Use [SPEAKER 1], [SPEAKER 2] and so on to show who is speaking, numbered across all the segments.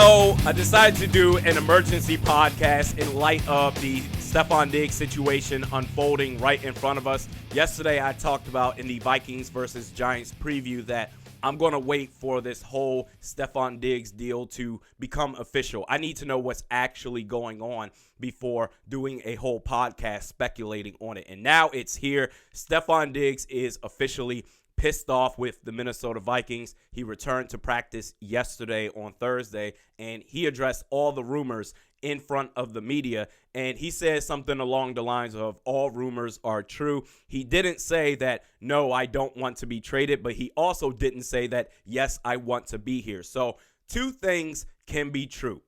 [SPEAKER 1] So I decided to do an emergency podcast in light of the Stefon Diggs situation unfolding right in front of us. Yesterday I talked about in the Vikings versus Giants preview that I'm going to wait for this whole Stefon Diggs deal to become official. I need to know what's actually going on before doing a whole podcast speculating on it. And now it's here. Stefon Diggs is officially pissed off with the Minnesota Vikings. He returned to practice yesterday on Thursday, and he addressed all the rumors in front of the media, and he said something along the lines of all rumors are true. He didn't say that, no, I don't want to be traded, but he also didn't say that, yes, I want to be here. So two things can be true.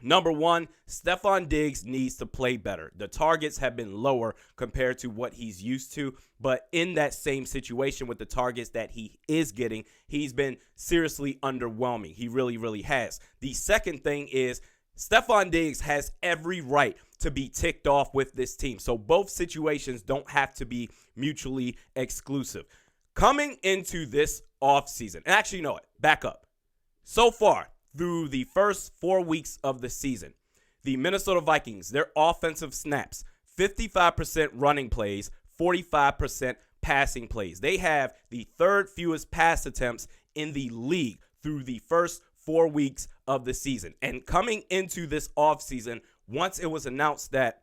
[SPEAKER 1] Number one, Stefon Diggs needs to play better. The targets have been lower compared to what he's used to, but in that same situation with the targets that he is getting, he's been seriously underwhelming. He really, really has. The second thing is Stefon Diggs has every right to be ticked off with this team. So both situations don't have to be mutually exclusive. Coming into this offseason, and actually, you know what? Back up. So far, through the first 4 weeks of the season, the Minnesota Vikings, their offensive snaps, 55% running plays, 45% passing plays. They have the third fewest pass attempts in the league through the first 4 weeks of the season. And coming into this offseason, once it was announced that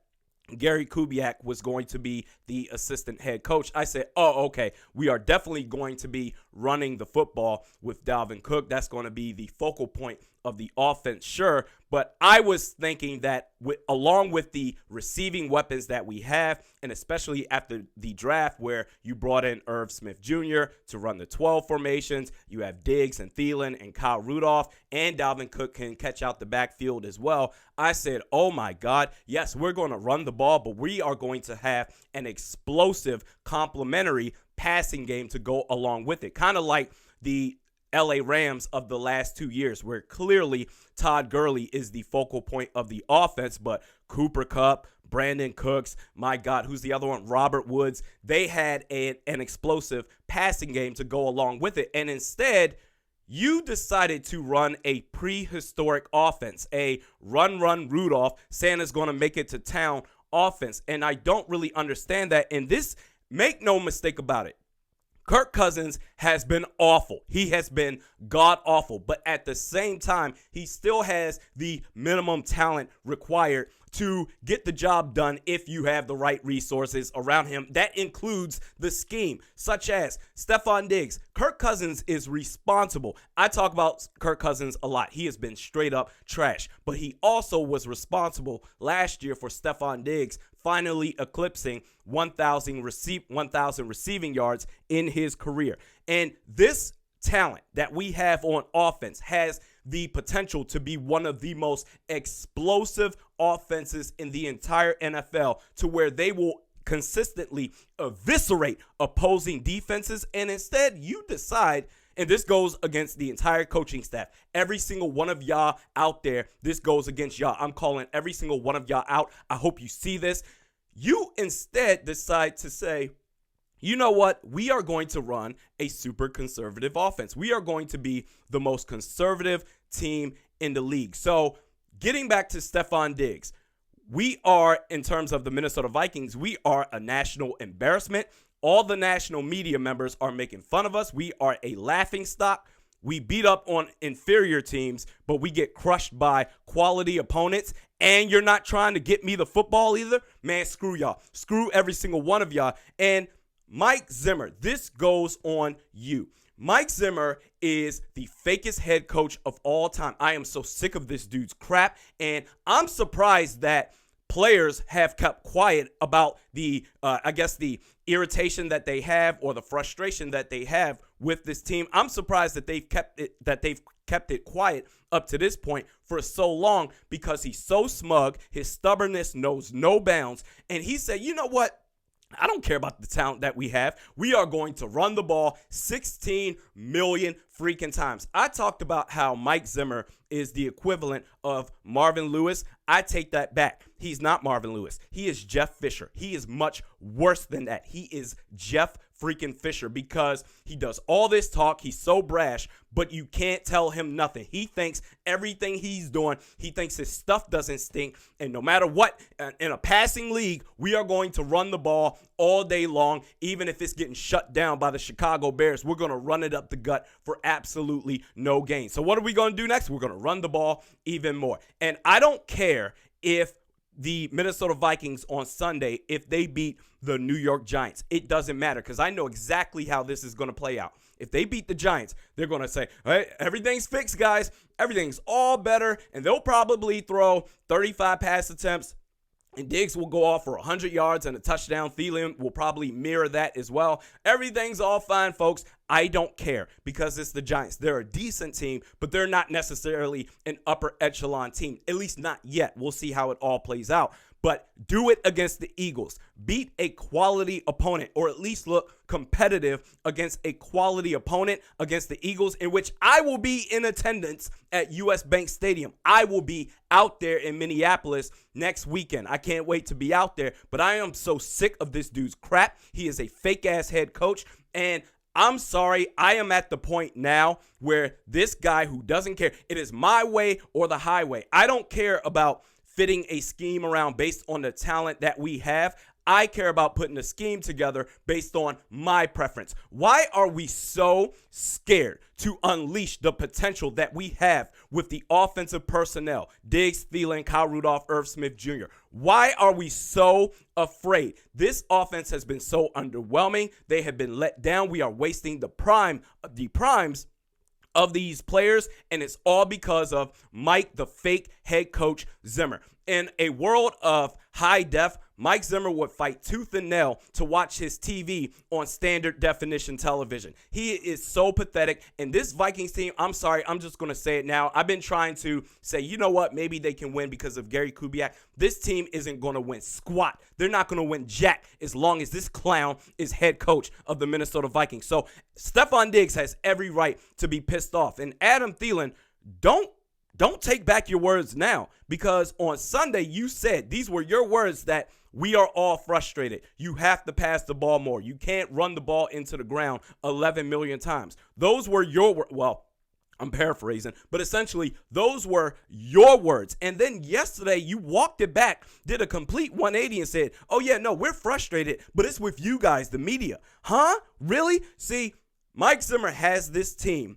[SPEAKER 1] Gary Kubiak was going to be the assistant head coach, I said, oh, okay, we are definitely going to be running the football with Dalvin Cook. That's going to be the focal point of the offense, sure. But I was thinking that along with the receiving weapons that we have, and especially after the draft where you brought in Irv Smith Jr. to run the 12 formations, you have Diggs and Thielen and Kyle Rudolph, and Dalvin Cook can catch out the backfield as well. I said, oh my God, yes, we're going to run the ball, but we are going to have an explosive complementary passing game to go along with it. Kind of like the LA Rams of the last 2 years, where clearly Todd Gurley is the focal point of the offense, but Cooper Kupp, Brandon Cooks, my God, who's the other one? Robert Woods. They had an explosive passing game to go along with it. And instead, you decided to run a prehistoric offense, a run Rudolph, Santa's going to make it to town offense. And I don't really understand that. And this, make no mistake about it, Kirk Cousins has been awful. He has been god-awful. But at the same time, he still has the minimum talent required to get the job done if you have the right resources around him. That includes the scheme, such as Stefon Diggs. Kirk Cousins is responsible. I talk about Kirk Cousins a lot. He has been straight up trash. But he also was responsible last year for Stefon Diggs finally eclipsing 1,000 receiving yards in his career. And this talent that we have on offense has the potential to be one of the most explosive offenses in the entire NFL, to where they will consistently eviscerate opposing defenses. And instead, you decide, and this goes against the entire coaching staff, every single one of y'all out there, this goes against y'all. I'm calling every single one of y'all out. I hope you see this. You instead decide to say, you know what? We are going to run a super conservative offense. We are going to be the most conservative team in the league. So getting back to Stefon Diggs, we are, in terms of the Minnesota Vikings, we are a national embarrassment. All the national media members are making fun of us. We are a laughingstock. We beat up on inferior teams, but we get crushed by quality opponents. And you're not trying to get me the football either? Man, screw y'all. Screw every single one of y'all. And Mike Zimmer, this goes on you. Mike Zimmer is the fakest head coach of all time. I am so sick of this dude's crap. And I'm surprised that players have kept quiet about the irritation that they have, or the frustration that they have with this team. I'm surprised that they've kept it quiet up to this point for so long, because he's so smug. His stubbornness knows no bounds. And he said, you know what? I don't care about the talent that we have. We are going to run the ball 16 million freaking times. I talked about how Mike Zimmer is the equivalent of Marvin Lewis. I take that back. He's not Marvin Lewis. He is Jeff Fisher. He is much worse than that. He is Jeff freaking Fisher, because he does all this talk. He's so brash, but you can't tell him nothing. He thinks everything he's doing, he thinks his stuff doesn't stink. And no matter what, in a passing league, we are going to run the ball all day long. Even if it's getting shut down by the Chicago Bears, we're going to run it up the gut for absolutely no gain. So what are we going to do next? We're going to run the ball even more. And I don't care if the Minnesota Vikings on Sunday, if they beat the New York Giants. It doesn't matter, because I know exactly how this is going to play out. If they beat the Giants, they're going to say, hey, everything's fixed, guys. Everything's all better. And they'll probably throw 35 pass attempts, and Diggs will go off for 100 yards and a touchdown. Thielen will probably mirror that as well. Everything's all fine, folks. I don't care, because it's the Giants. They're a decent team, but they're not necessarily an upper echelon team, at least not yet. We'll see how it all plays out. But do it against the Eagles. Beat a quality opponent, or at least look competitive against a quality opponent against the Eagles, in which I will be in attendance at US Bank Stadium. I will be out there in Minneapolis next weekend. I can't wait to be out there, but I am so sick of this dude's crap. He is a fake-ass head coach, and I'm sorry, I am at the point now where this guy who doesn't care, it is my way or the highway. I don't care about fitting a scheme around based on the talent that we have. I care about putting a scheme together based on my preference. Why are we so scared to unleash the potential that we have with the offensive personnel? Diggs, Thielen, Kyle Rudolph, Irv Smith Jr. Why are we so afraid? This offense has been so underwhelming. They have been let down. We are wasting the primes of these players, and it's all because of Mike, the fake head coach, Zimmer. In a world of high def, Mike Zimmer would fight tooth and nail to watch his TV on standard definition television. He is so pathetic. And this Vikings team, I'm sorry, I'm just going to say it now. I've been trying to say, you know what, maybe they can win because of Gary Kubiak. This team isn't going to win squat. They're not going to win jack as long as this clown is head coach of the Minnesota Vikings. So Stefon Diggs has every right to be pissed off. And Adam Thielen, don't take back your words now, because on Sunday you said, these were your words, that we are all frustrated. You have to pass the ball more. You can't run the ball into the ground 11 million times. Those were your words. Well, I'm paraphrasing, but essentially those were your words. And then yesterday you walked it back, did a complete 180 and said, oh yeah, no, we're frustrated, but it's with you guys, the media. Huh? Really? See, Mike Zimmer has this team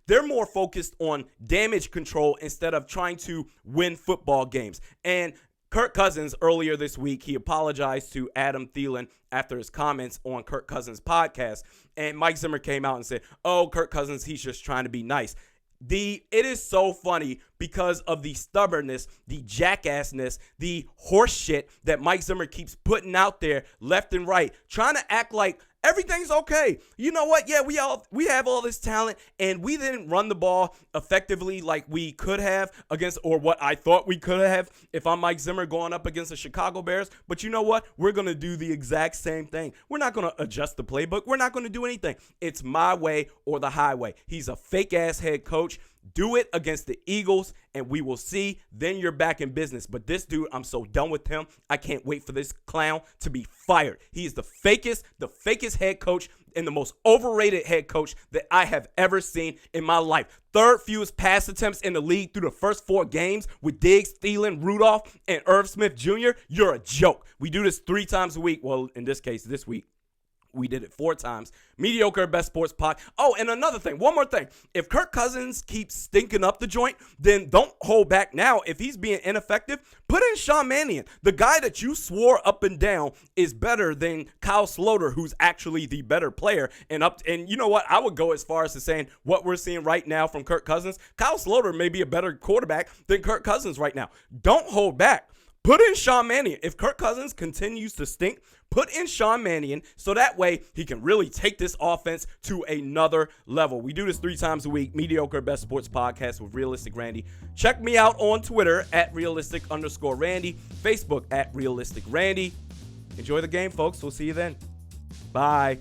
[SPEAKER 1] they're more focused on damage control instead of trying to win football games. And Kirk Cousins, earlier this week, he apologized to Adam Thielen after his comments on Kirk Cousins' podcast. And Mike Zimmer came out and said, oh, Kirk Cousins, he's just trying to be nice. It is so funny because of the stubbornness, the jackassness, the horse shit that Mike Zimmer keeps putting out there left and right, trying to act like everything's okay. You know what? Yeah, we have all this talent, and we didn't run the ball effectively like we could have or what I thought we could have if I'm Mike Zimmer going up against the Chicago Bears. But you know what? We're going to do the exact same thing. We're not going to adjust the playbook. We're not going to do anything. It's my way or the highway. He's a fake-ass head coach. Do it against the Eagles, and we will see. Then you're back in business. But this dude, I'm so done with him. I can't wait for this clown to be fired. He is the fakest head coach and the most overrated head coach that I have ever seen in my life. Third fewest pass attempts in the league through the first 4 games with Diggs, Thielen, Rudolph, and Irv Smith Jr. You're a joke. We do this 3 times a week. Well, in this case, this week. We did it 4 times. Mediocre Best Sports Pod. Oh, and another thing. One more thing. If Kirk Cousins keeps stinking up the joint, then don't hold back now. If he's being ineffective, put in Sean Mannion. The guy that you swore up and down is better than Kyle Sloter, who's actually the better player. And you know what? I would go as far as to saying what we're seeing right now from Kirk Cousins. Kyle Sloter may be a better quarterback than Kirk Cousins right now. Don't hold back. Put in Sean Mannion. If Kirk Cousins continues to stink, put in Sean Mannion so that way he can really take this offense to another level. We do this 3 times a week. Mediocre Best Sports Podcast with Realistic Randy. Check me out on Twitter at realistic_Randy. Facebook at Realistic Randy. Enjoy the game, folks. We'll see you then. Bye.